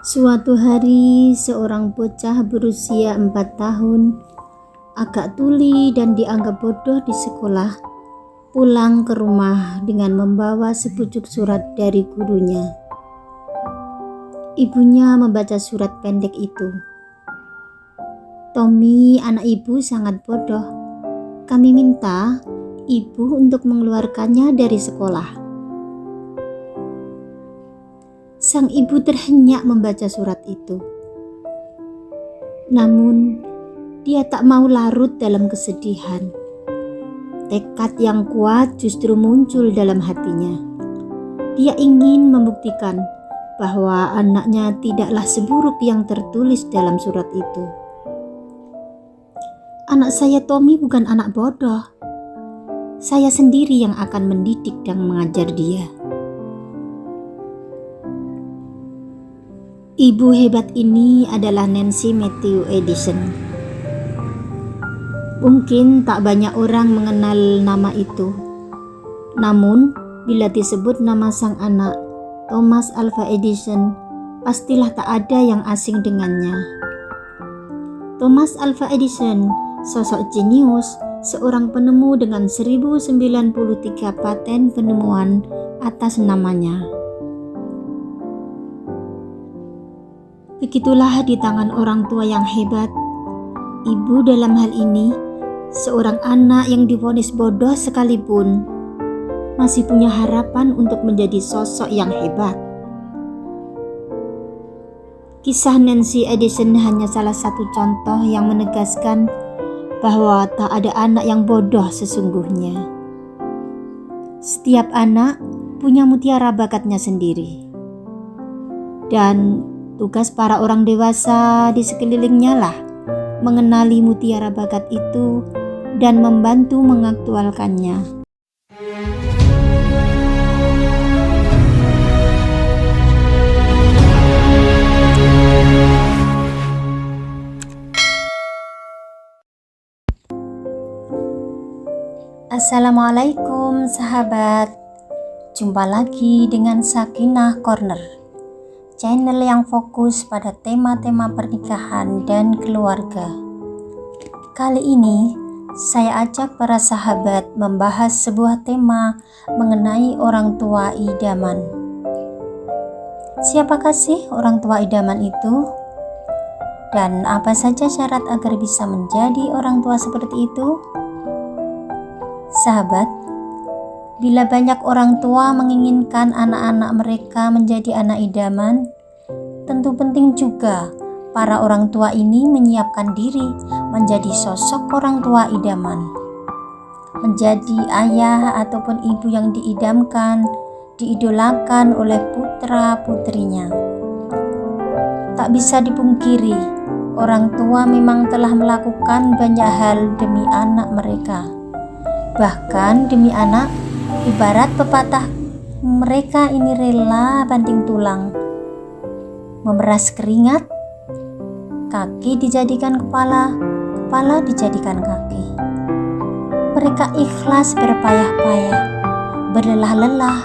Suatu hari, seorang bocah berusia 4 tahun, agak tuli dan dianggap bodoh di sekolah, pulang ke rumah dengan membawa sepucuk surat dari gurunya. Ibunya membaca surat pendek itu. "Tommy, anak ibu sangat bodoh. Kami minta ibu untuk mengeluarkannya dari sekolah." Sang ibu terhenyak membaca surat itu. Namun, dia tak mau larut dalam kesedihan. Tekad yang kuat justru muncul dalam hatinya. Dia ingin membuktikan bahwa anaknya tidaklah seburuk yang tertulis dalam surat itu. "Anak saya Tommy bukan anak bodoh. Saya sendiri yang akan mendidik dan mengajar dia." Ibu hebat ini adalah Nancy Matthew Edison. Mungkin tak banyak orang mengenal nama itu. Namun, bila disebut nama sang anak, Thomas Alva Edison, pastilah tak ada yang asing dengannya. Thomas Alva Edison, sosok jenius, seorang penemu dengan 1093 paten penemuan atas namanya. Begitulah di tangan orang tua yang hebat. Ibu dalam hal ini, seorang anak yang divonis bodoh sekalipun, masih punya harapan untuk menjadi sosok yang hebat. Kisah Nancy Edison hanya salah satu contoh yang menegaskan bahwa tak ada anak yang bodoh sesungguhnya. Setiap anak punya mutiara bakatnya sendiri. Dan tugas para orang dewasa di sekelilingnya lah mengenali mutiara bakat itu dan membantu mengaktualkannya. Assalamualaikum sahabat. Jumpa lagi dengan Sakinah Corner, channel yang fokus pada tema-tema pernikahan dan keluarga. Kali ini, saya ajak para sahabat membahas sebuah tema mengenai orang tua idaman. Siapakah sih orang tua idaman itu? Dan apa saja syarat agar bisa menjadi orang tua seperti itu? Sahabat, bila banyak orang tua menginginkan anak-anak mereka menjadi anak idaman, tentu penting juga para orang tua ini menyiapkan diri menjadi sosok orang tua idaman. Menjadi ayah ataupun ibu yang diidamkan, diidolakan oleh putra-putrinya. Tak bisa dipungkiri, orang tua memang telah melakukan banyak hal demi anak mereka. Bahkan demi anak, ibarat pepatah, mereka ini rela banting tulang, memeras keringat, kaki dijadikan kepala, kepala dijadikan kaki. Mereka ikhlas berpayah-payah, berlelah-lelah,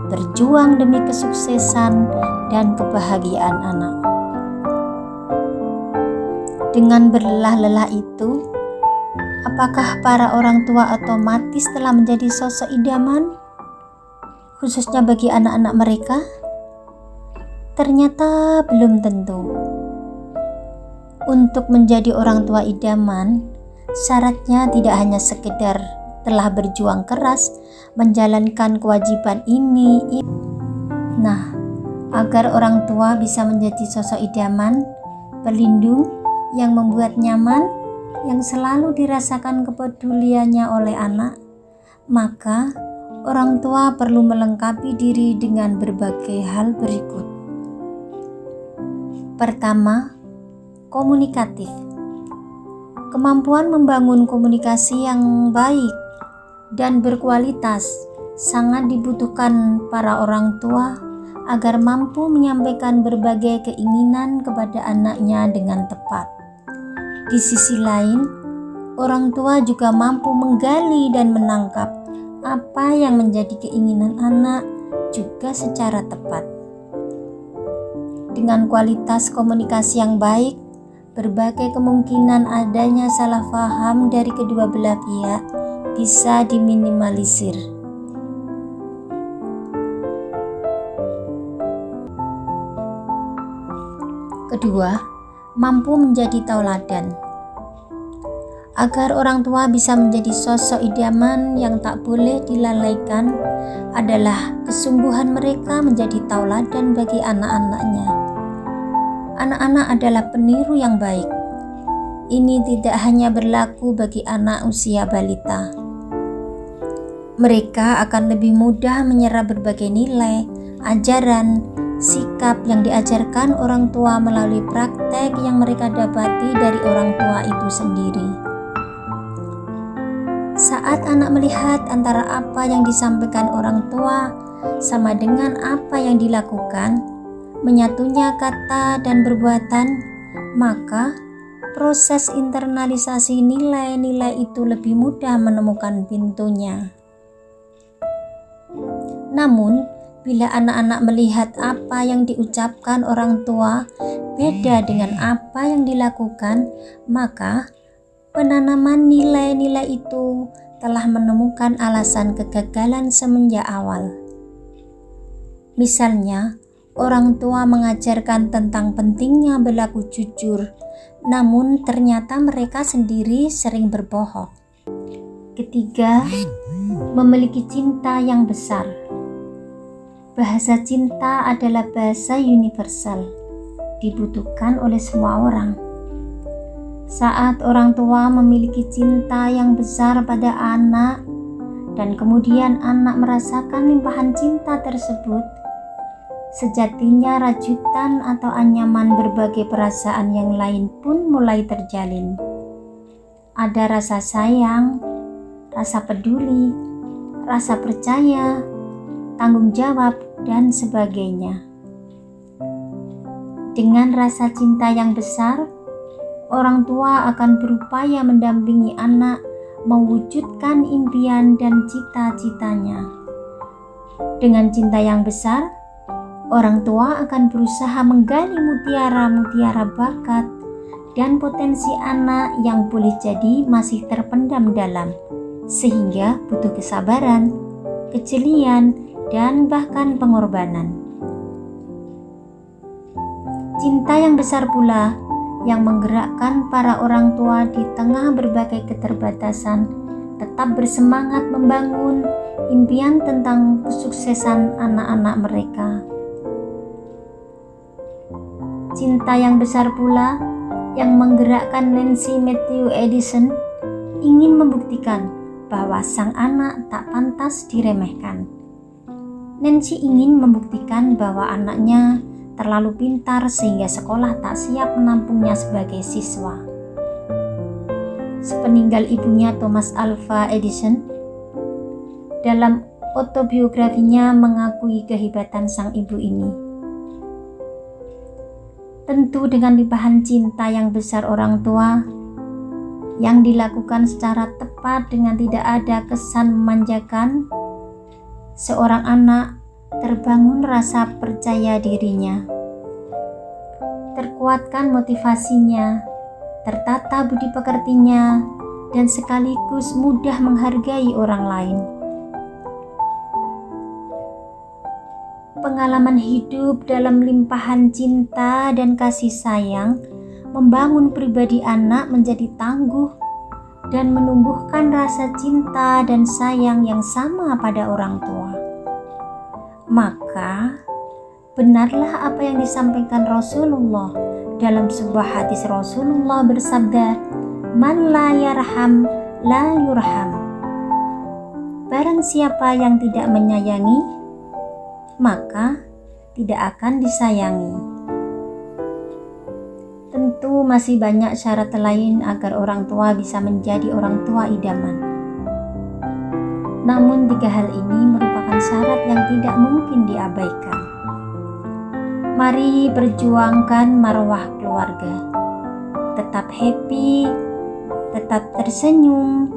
berjuang demi kesuksesan dan kebahagiaan anak. Dengan berlelah-lelah itu, apakah para orang tua otomatis telah menjadi sosok idaman, khususnya bagi anak-anak mereka? Ternyata belum tentu. Untuk menjadi orang tua idaman, syaratnya tidak hanya sekedar telah berjuang keras menjalankan kewajiban ini. Nah, agar orang tua bisa menjadi sosok idaman, pelindung yang membuat nyaman, yang selalu dirasakan kepeduliannya oleh anak, maka orang tua perlu melengkapi diri dengan berbagai hal berikut. Pertama, komunikatif. Kemampuan membangun komunikasi yang baik dan berkualitas sangat dibutuhkan para orang tua agar mampu menyampaikan berbagai keinginan kepada anaknya dengan tepat. Di sisi lain, orang tua juga mampu menggali dan menangkap apa yang menjadi keinginan anak juga secara tepat. Dengan kualitas komunikasi yang baik, berbagai kemungkinan adanya salah paham dari kedua belah pihak bisa diminimalisir. Kedua, mampu menjadi tauladan. Agar orang tua bisa menjadi sosok idaman yang tak boleh dilalaikan adalah kesungguhan mereka menjadi tauladan bagi anak-anaknya. Anak-anak adalah peniru yang baik. Ini tidak hanya berlaku bagi anak usia balita. Mereka akan lebih mudah menyerap berbagai nilai, ajaran, sikap yang diajarkan orang tua melalui praktek yang mereka dapati dari orang tua itu sendiri. Saat anak melihat antara apa yang disampaikan orang tua sama dengan apa yang dilakukan, menyatunya kata dan perbuatan, maka proses internalisasi nilai-nilai itu lebih mudah menemukan pintunya. Namun, bila anak-anak melihat apa yang diucapkan orang tua beda dengan apa yang dilakukan, maka penanaman nilai-nilai itu telah menemukan alasan kegagalan semenjak awal. Misalnya, orang tua mengajarkan tentang pentingnya berlaku jujur, namun ternyata mereka sendiri sering berbohong. Ketiga, memiliki cinta yang besar. Bahasa cinta adalah bahasa universal, dibutuhkan oleh semua orang. Saat orang tua memiliki cinta yang besar pada anak, dan kemudian anak merasakan limpahan cinta tersebut, sejatinya rajutan atau anyaman berbagai perasaan yang lain pun mulai terjalin. Ada rasa sayang, rasa peduli, rasa percaya, tanggung jawab, dan sebagainya. Dengan rasa cinta yang besar, orang tua akan berupaya mendampingi anak mewujudkan impian dan cita-citanya. Dengan cinta yang besar, orang tua akan berusaha menggali mutiara-mutiara bakat dan potensi anak yang boleh jadi masih terpendam dalam, sehingga butuh kesabaran, kejelian, dan bahkan pengorbanan. Cinta yang besar pula yang menggerakkan para orang tua di tengah berbagai keterbatasan tetap bersemangat membangun impian tentang kesuksesan anak-anak mereka. Cinta yang besar pula yang menggerakkan Nancy Matthew Edison ingin membuktikan bahwa sang anak tak pantas diremehkan. Nancy ingin membuktikan bahwa anaknya terlalu pintar sehingga sekolah tak siap menampungnya sebagai siswa. Sepeninggal ibunya Thomas Alva Edison, dalam autobiografinya mengakui kehebatan sang ibu ini. Tentu dengan limpahan cinta yang besar orang tua, yang dilakukan secara tepat dengan tidak ada kesan memanjakan, seorang anak terbangun rasa percaya dirinya, terkuatkan motivasinya, tertata budi pekertinya, dan sekaligus mudah menghargai orang lain. Pengalaman hidup dalam limpahan cinta dan kasih sayang membangun pribadi anak menjadi tangguh dan menumbuhkan rasa cinta dan sayang yang sama pada orang tua. Maka, benarlah apa yang disampaikan Rasulullah dalam sebuah hadis. Rasulullah bersabda, "Man la yarham la yurham." Barang siapa yang tidak menyayangi, maka tidak akan disayangi. Tentu masih banyak syarat lain agar orang tua bisa menjadi orang tua idaman. Namun 3 hal ini merupakan syarat yang tidak mungkin diabaikan. Mari perjuangkan marwah keluarga. Tetap happy, tetap tersenyum,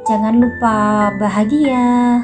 jangan lupa bahagia.